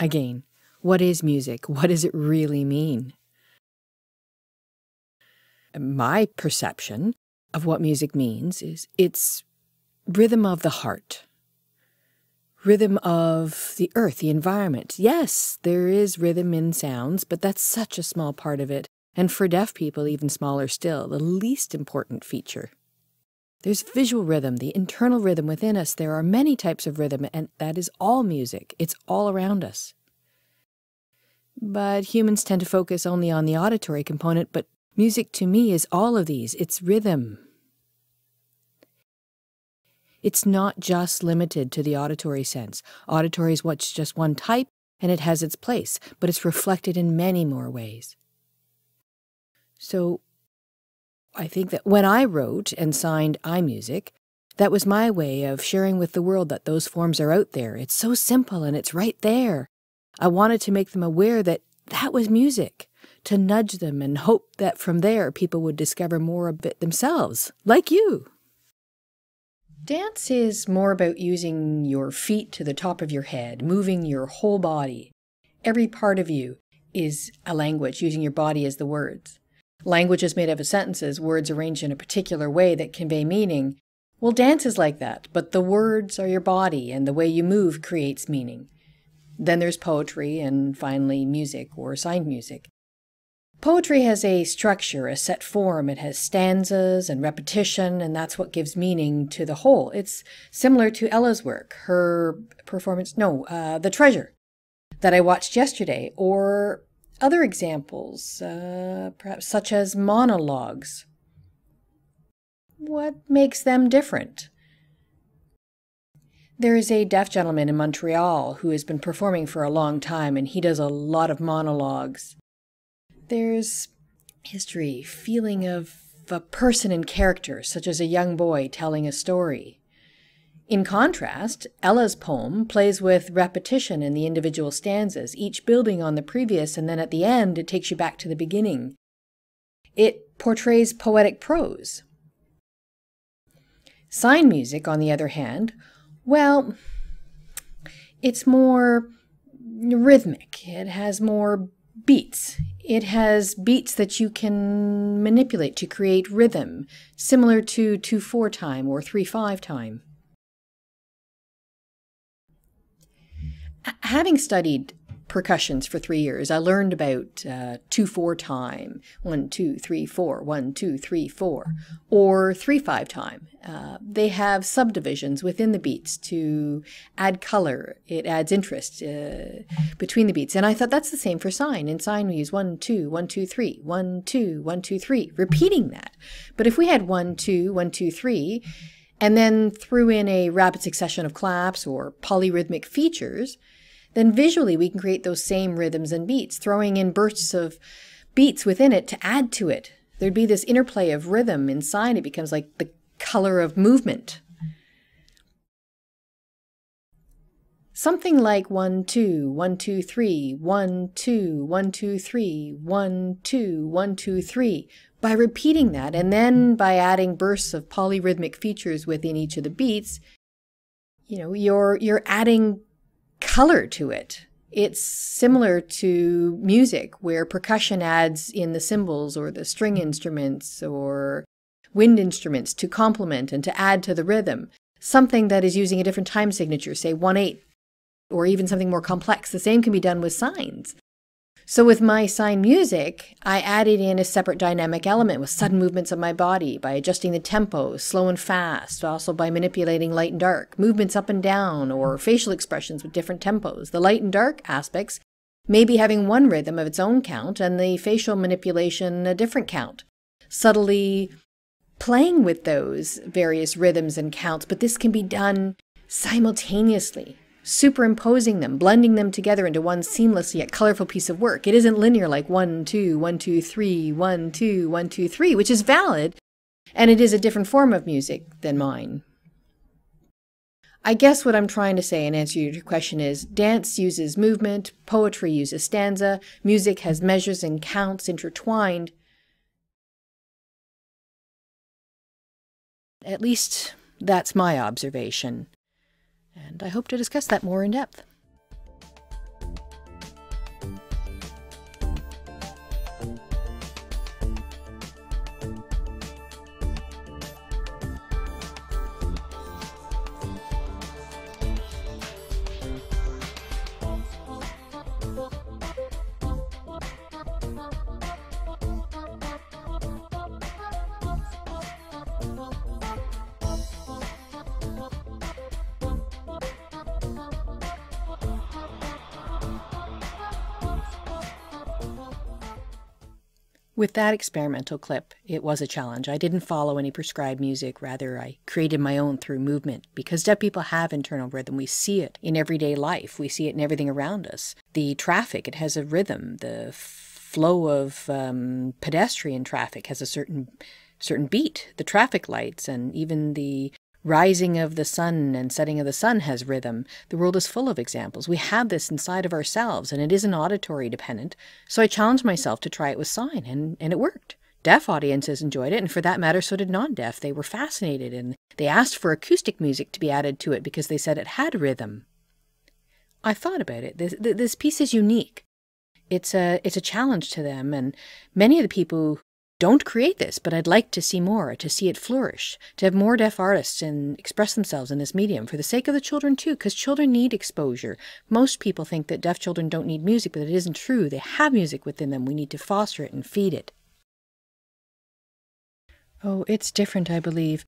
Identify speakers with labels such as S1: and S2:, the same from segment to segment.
S1: Again, what is music? What does it really mean? My perception of what music means is it's rhythm of the heart, rhythm of the earth, the environment. Yes, there is rhythm in sounds, but that's such a small part of it. And for deaf people, even smaller still, the least important feature. There's visual rhythm, the internal rhythm within us. There are many types of rhythm, and that is all music. It's all around us. But humans tend to focus only on the auditory component, but music to me is all of these. It's rhythm. It's not just limited to the auditory sense. Auditory is what's just one type, and it has its place, but it's reflected in many more ways. So I think that when I wrote and signed iMusic, that was my way of sharing with the world that those forms are out there. It's so simple and it's right there. I wanted to make them aware that that was music, to nudge them and hope that from there people would discover more of it themselves, like you. Dance is more about using your feet to the top of your head, moving your whole body. Every part of you is a language, using your body as the words. Language is made up of sentences, words arranged in a particular way that convey meaning. Well, dance is like that, but the words are your body, and the way you move creates meaning. Then there's poetry, and finally music or signed music. Poetry has a structure, a set form. It has stanzas and repetition, and that's what gives meaning to the whole. It's similar to Ella's work, her performance, The Treasure, that I watched yesterday, or other examples, perhaps such as monologues. What makes them different? There is a deaf gentleman in Montreal who has been performing for a long time, and he does a lot of monologues. There's history, feeling of a person in character, such as a young boy telling a story. In contrast, Ella's poem plays with repetition in the individual stanzas, each building on the previous, and then at the end it takes you back to the beginning. It portrays poetic prose. Sign music, on the other hand, well, it's more rhythmic. It has more beats. It has beats that you can manipulate to create rhythm, similar to 2/4 time or 3/5 time. Having studied percussions for 3 years, I learned about 2/4 time, 1, 2, 3, 4, 1, 2, 3, 4, or 3/5 time. They have subdivisions within the beats to add color. It adds interest between the beats. And I thought that's the same for sign. In sign, we use 1, 2, 1, 2, 3, 1, 2, 1, 2, 3, repeating that. But if we had 1, 2, 1, 2, 3, and then threw in a rapid succession of claps or polyrhythmic features, then visually we can create those same rhythms and beats, throwing in bursts of beats within it to add to it. There'd be this interplay of rhythm inside. It becomes like the color of movement. Something like 1, 2, 1, 2, 3, 1, 2, 1, 2, 3, 1, 2, 1, 2, 3. By repeating that, and then by adding bursts of polyrhythmic features within each of the beats, you're adding color to it. It's similar to music, where percussion adds in the cymbals or the string instruments or wind instruments to complement and to add to the rhythm. Something that is using a different time signature, say 1/8, or even something more complex. The same can be done with signs. So with my sign music, I added in a separate dynamic element with sudden movements of my body by adjusting the tempo, slow and fast, also by manipulating light and dark, movements up and down, or facial expressions with different tempos. The light and dark aspects may be having one rhythm of its own count, and the facial manipulation a different count. Subtly playing with those various rhythms and counts, but this can be done simultaneously, superimposing them, blending them together into one seamless yet colorful piece of work. It isn't linear like 1, 2, 1, 2, 3, 1, 2, 1, 2, 3, which is valid, and it is a different form of music than mine. I guess what I'm trying to say in answer to your question is dance uses movement, poetry uses stanza, music has measures and counts intertwined. At least that's my observation. And I hope to discuss that more in depth. With that experimental clip, it was a challenge. I didn't follow any prescribed music. Rather, I created my own through movement. Because deaf people have internal rhythm. We see it in everyday life. We see it in everything around us. The traffic, it has a rhythm. The flow of pedestrian traffic has a certain beat. The traffic lights and even the rising of the sun and setting of the sun has rhythm. The world is full of examples. We have this inside of ourselves, and it isn't auditory dependent. So I challenged myself to try it with sign, and it worked. Deaf audiences enjoyed it, and for that matter, so did non-deaf. They were fascinated, and they asked for acoustic music to be added to it because they said it had rhythm. I thought about it. This piece is unique. It's a challenge to them, and many of the people don't create this, but I'd like to see more, to see it flourish, to have more deaf artists and express themselves in this medium for the sake of the children too, because children need exposure. Most people think that deaf children don't need music, but it isn't true. They have music within them. We need to foster it and feed it. Oh, it's different, I believe.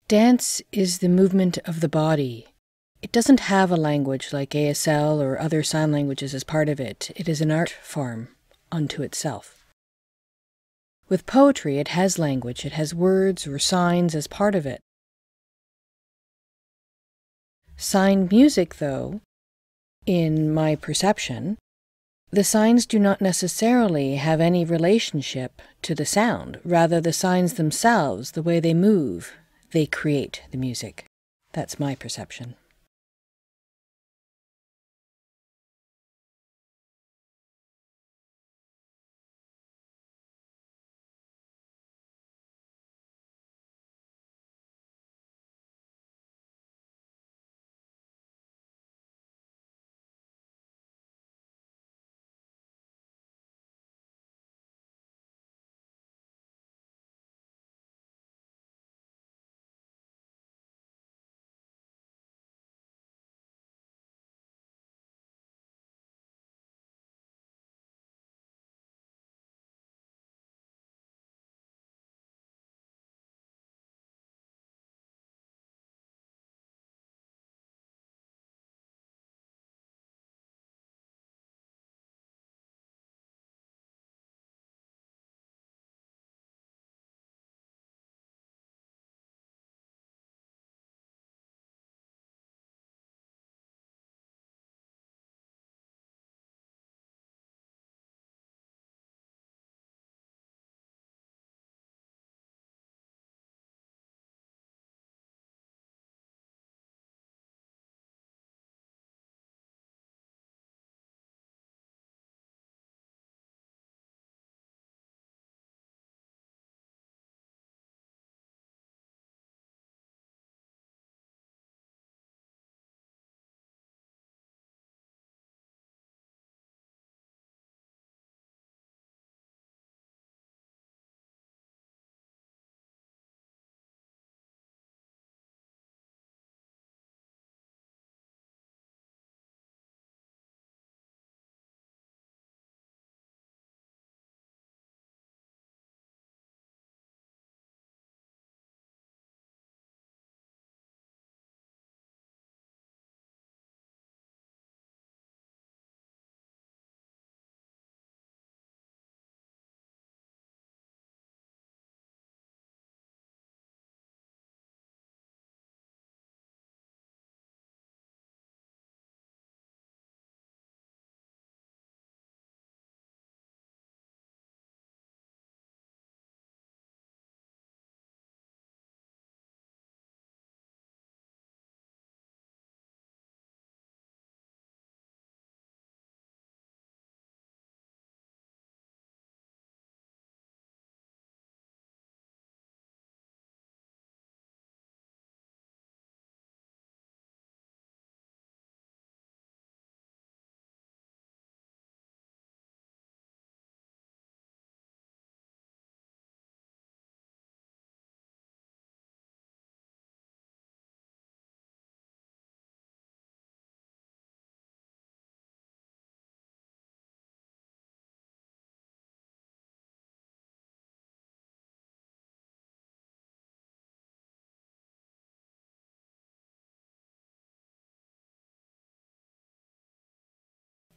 S1: Dance is the movement of the body. It doesn't have a language like ASL or other sign languages as part of it. It is an art form unto itself. With poetry, it has language. It has words or signs as part of it. Signed music, though, in my perception, the signs do not necessarily have any relationship to the sound. Rather, the signs themselves, the way they move, they create the music. That's my perception.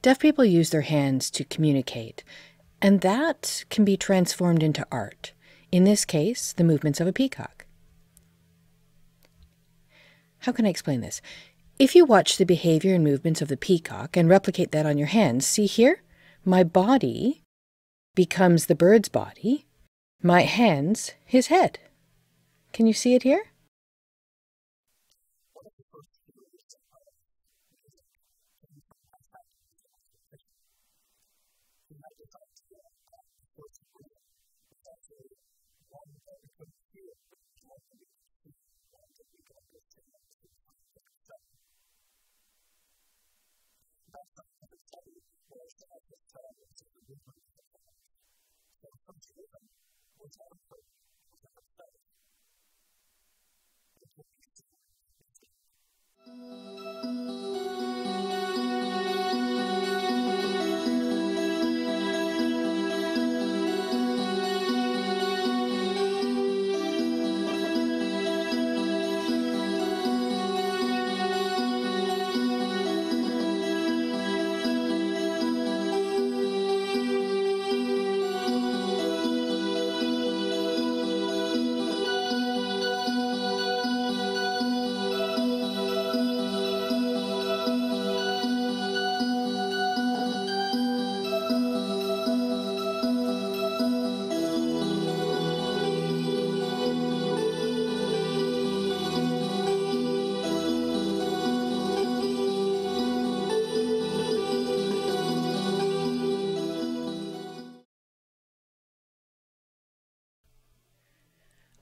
S1: Deaf people use their hands to communicate. And that can be transformed into art. In this case, the movements of a peacock. How can I explain this? If you watch the behavior and movements of the peacock and replicate that on your hands, see here? My body becomes the bird's body, my hands his head. Can you see it here?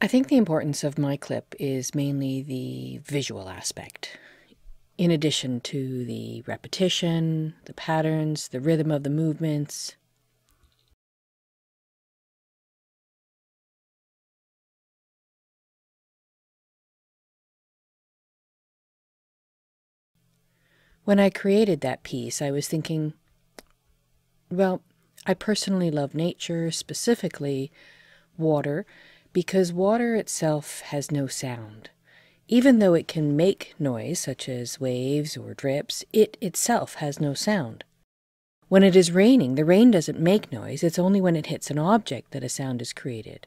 S1: I think the importance of my clip is mainly the visual aspect. In addition to the repetition, the patterns, the rhythm of the movements. When I created that piece, I was thinking, well, I personally love nature, specifically water, because water itself has no sound. Even though it can make noise, such as waves or drips, it itself has no sound. When it is raining, the rain doesn't make noise. It's only when it hits an object that a sound is created.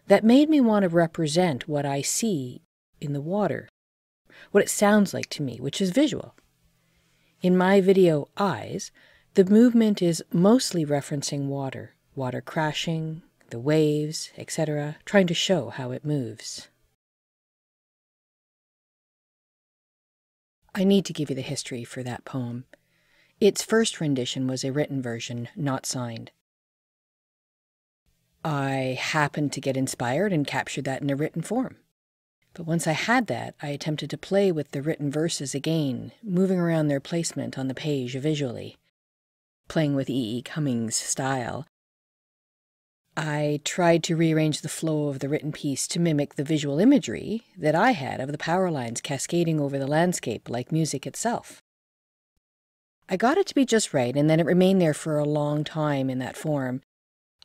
S1: That made me want to represent what I see in the water, what it sounds like to me, which is visual. In my video, Eyes, the movement is mostly referencing water, water crashing, the waves, etc., trying to show how it moves. I need to give you the history for that poem. Its first rendition was a written version, not signed. I happened to get inspired and captured that in a written form. But once I had that, I attempted to play with the written verses again, moving around their placement on the page visually, playing with E. E. Cummings' style. I tried to rearrange the flow of the written piece to mimic the visual imagery that I had of the power lines cascading over the landscape like music itself. I got it to be just right, and then it remained there for a long time in that form.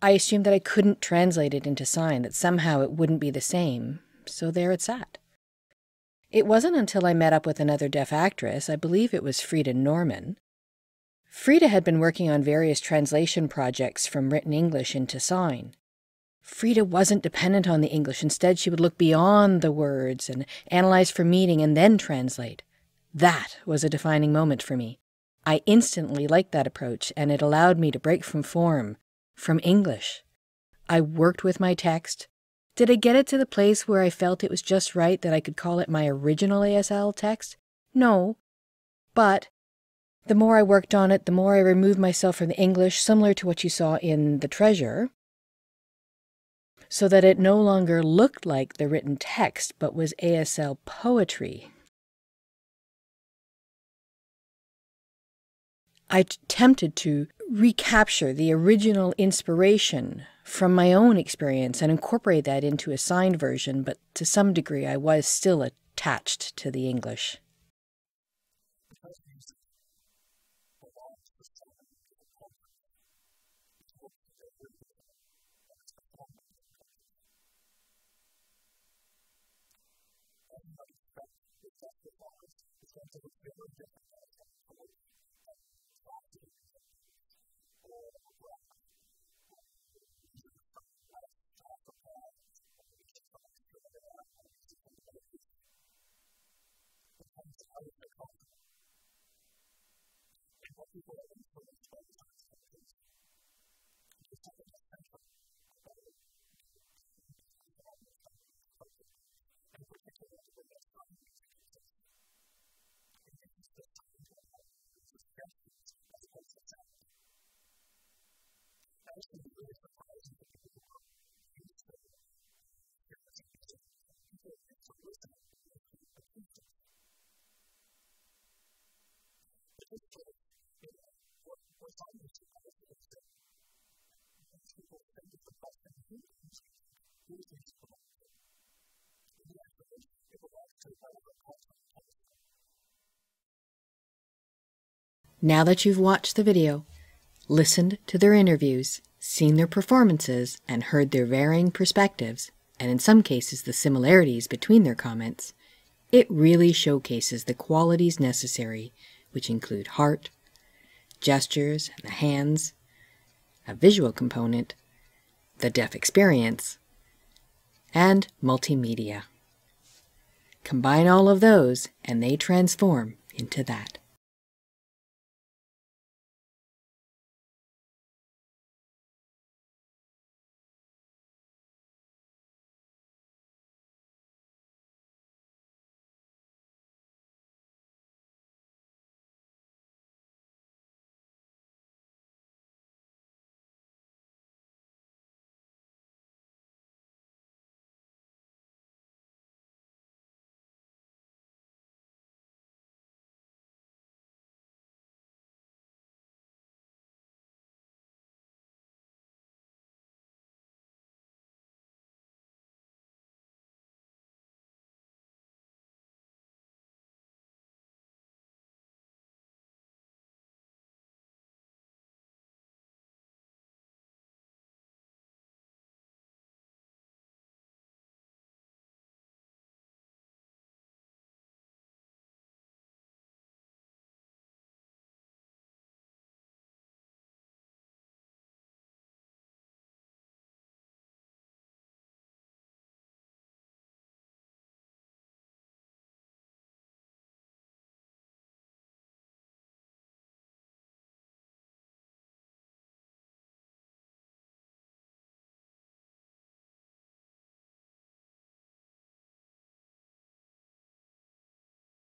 S1: I assumed that I couldn't translate it into sign, that somehow it wouldn't be the same, so there it sat. It wasn't until I met up with another deaf actress, I believe it was Frida Norman. Frida had been working on various translation projects from written English into sign. Frida wasn't dependent on the English. Instead, she would look beyond the words and analyze for meaning and then translate. That was a defining moment for me. I instantly liked that approach, and it allowed me to break from form, from English. I worked with my text. Did I get it to the place where I felt it was just right that I could call it my original ASL text? No. But the more I worked on it, the more I removed myself from the English, similar to what you saw in The Treasure, so that it no longer looked like the written text, but was ASL poetry. I attempted to recapture the original inspiration from my own experience and incorporate that into a signed version, but to some degree I was still attached to the English. Now that you've watched the video, listened to their interviews, seen their performances, and heard their varying perspectives, and in some cases the similarities between their comments, it really showcases the qualities necessary, which include heart, gestures, and the hands, a visual component, the deaf experience, and multimedia. Combine all of those, and they transform into that.